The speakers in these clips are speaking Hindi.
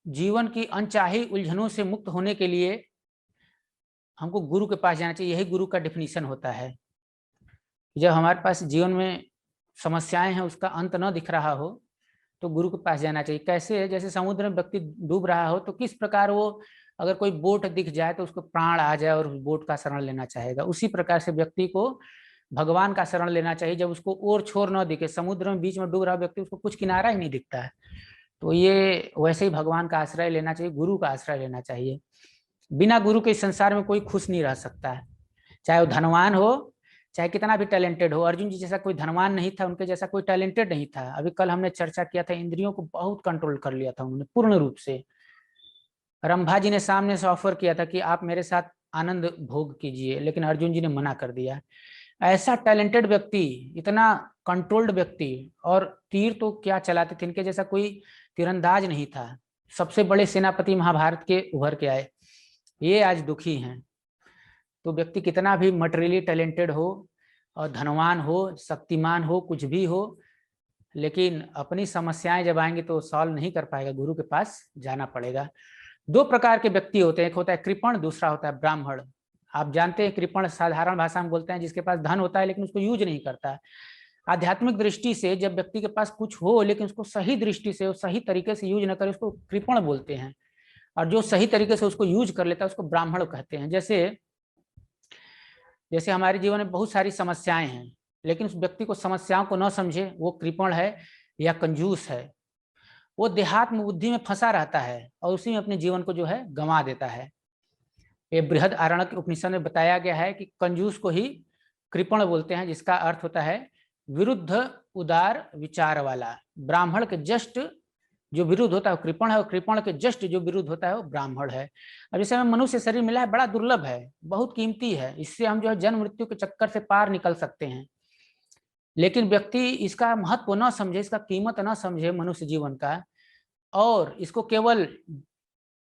जीवन की अनचाही उलझनों से मुक्त होने के लिए हमको गुरु के पास जाना चाहिए। यही गुरु का डेफिनेशन होता है। जब हमारे पास जीवन में समस्याएं हैं, उसका अंत न दिख रहा हो, तो गुरु के पास जाना चाहिए। कैसे? जैसे समुद्र में व्यक्ति डूब रहा हो तो किस प्रकार वो, अगर कोई बोट दिख जाए तो उसको प्राण आ जाए और बोट का शरण लेना चाहेगा, उसी प्रकार से व्यक्ति को भगवान का शरण लेना चाहिए। जब उसको ओर छोर न दिखे, समुद्र में बीच में डूब रहा व्यक्ति, उसको कुछ किनारा ही नहीं दिखता है, तो ये वैसे ही भगवान का आश्रय लेना चाहिए, गुरु का आश्रय लेना चाहिए। बिना गुरु के इस संसार में कोई खुश नहीं रह सकता है, चाहे वो धनवान हो, चाहे कितना भी टैलेंटेड हो। अर्जुन जी जैसा कोई धनवान नहीं था, उनके जैसा कोई टैलेंटेड नहीं था। अभी कल हमने चर्चा किया था, इंद्रियों को बहुत कंट्रोल कर लिया था उन्होंने पूर्ण रूप से। रंभा जी ने सामने से ऑफर किया था कि आप मेरे साथ आनंद भोग कीजिए, लेकिन अर्जुन जी ने मना कर दिया। ऐसा टैलेंटेड व्यक्ति, इतना कंट्रोल्ड व्यक्ति, और तीर तो क्या चलाते थे, इनके जैसा कोई तीरंदाज नहीं था। सबसे बड़े सेनापति महाभारत के उभर के आए, ये आज दुखी हैं। तो व्यक्ति कितना भी मटेरियली टैलेंटेड हो और धनवान हो, शक्तिमान हो, कुछ भी हो, लेकिन अपनी समस्याएं जब आएंगी तो सॉल्व नहीं कर पाएगा, गुरु के पास जाना पड़ेगा। दो प्रकार के व्यक्ति होते हैं, एक होता है कृपण, दूसरा होता है ब्राह्मण। आप जानते हैं कृपण साधारण भाषा में बोलते हैं जिसके पास धन होता है लेकिन उसको यूज नहीं करता। आध्यात्मिक दृष्टि से जब व्यक्ति के पास कुछ हो लेकिन उसको सही दृष्टि से, सही तरीके से यूज न करे, उसको कृपण बोलते हैं। और जो सही तरीके से उसको यूज कर लेता है उसको ब्राह्मण कहते हैं। जैसे जैसे हमारे जीवन में बहुत सारी समस्याएं हैं, लेकिन उस व्यक्ति को समस्याओं को न समझे, वो कृपण है या कंजूस है। वो देहात्म बुद्धि में फंसा रहता है और उसी में अपने जीवन को जो है गंवा देता है। ये बृहद आरण्यक उपनिषद में बताया गया है कि कंजूस को ही कृपण बोलते हैं, जिसका अर्थ होता है विरुद्ध उदार विचार वाला। ब्राह्मण के जस्ट जो विरुद्ध होता है वो कृपण है, और कृपण के जस्ट जो विरुद्ध होता है वो ब्राह्मण है। अब जैसे हमें मनुष्य शरीर मिला है, बड़ा दुर्लभ है, बहुत कीमती है, इससे हम जो है जन्म मृत्यु के चक्कर से पार निकल सकते हैं। लेकिन व्यक्ति इसका महत्व न समझे, इसका कीमत न समझे मनुष्य जीवन का, और इसको केवल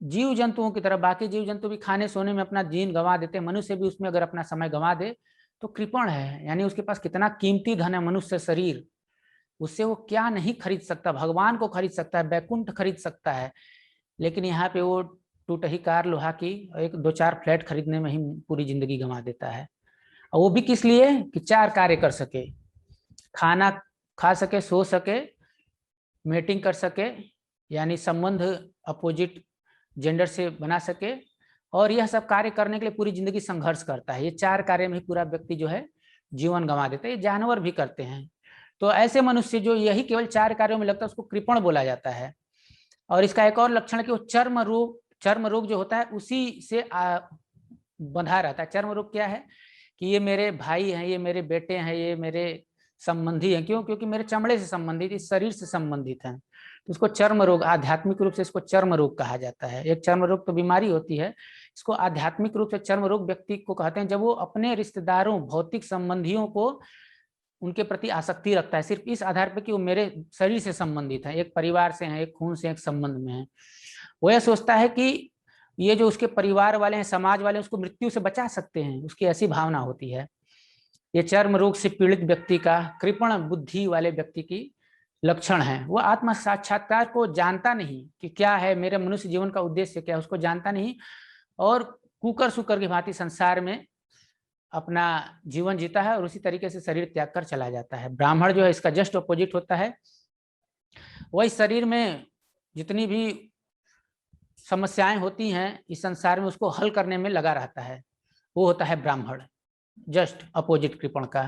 जीव जंतुओं की तरह, बाकी जीव जंतु भी खाने सोने में अपना जीवन गंवा देते हैं, मनुष्य भी उसमें अगर अपना समय गंवा दे तो कृपण है। यानी उसके पास कितना कीमती धन है मनुष्य शरीर, उससे वो क्या नहीं खरीद सकता, भगवान को खरीद सकता है, बैकुंठ खरीद सकता है। लेकिन यहाँ पे वो टूटही कार लोहा की एक दो चार फ्लैट खरीदने में ही पूरी जिंदगी गंवा देता है। और वो भी किस लिए? कि चार कार्य कर सके, खाना खा सके, सो सके, मीटिंग कर सके, यानी संबंध अपोजिट जेंडर से बना सके, और यह सब कार्य करने के लिए पूरी जिंदगी संघर्ष करता है। ये चार कार्य में ही पूरा व्यक्ति जो है जीवन गंवा देता है। ये जानवर भी करते हैं। तो ऐसे मनुष्य जो यही केवल चार कार्यों में लगता है उसको कृपण बोला जाता है। और इसका एक और लक्षण है कि वो चर्म रोग जो होता है उसी से बंधा रहता है। चर्म रोग क्या है? कि ये मेरे भाई हैं, ये मेरे बेटे हैं, ये मेरे संबंधी हैं। क्यों? क्योंकि मेरे चमड़े से संबंधित, इस शरीर से संबंधित हैं। तो इसको चर्म रोग, आध्यात्मिक रूप से इसको चर्म रोग कहा जाता है। एक चर्म रोग तो बीमारी होती है, इसको आध्यात्मिक रूप से चर्म रोग व्यक्ति को कहते हैं जब वो अपने रिश्तेदारों, भौतिक संबंधियों को, उनके प्रति आसक्ति रखता है सिर्फ इस आधार पर कि वो मेरे शरीर से संबंधित है, एक परिवार से हैं, एक खून से, एक संबंध में है। वो यह सोचता है कि ये जो उसके परिवार वाले हैं, समाज वाले, उसको मृत्यु से बचा सकते हैं, उसकी ऐसी भावना होती है। ये चर्म रोग से पीड़ित व्यक्ति का, कृपण बुद्धि वाले व्यक्ति की लक्षण है। वो आत्म साक्षात्कार को जानता नहीं कि क्या है मेरे मनुष्य जीवन का उद्देश्य, क्या उसको जानता नहीं, और कुकर सुकर की भांति संसार में अपना जीवन जीता है और उसी तरीके से शरीर त्याग कर चला जाता है। ब्राह्मण जो है इसका जस्ट अपोजिट होता है। वही शरीर में जितनी भी समस्याएं होती हैं इस संसार में, उसको हल करने में लगा रहता है, वो होता है ब्राह्मण, जस्ट अपोजिट कृपण का।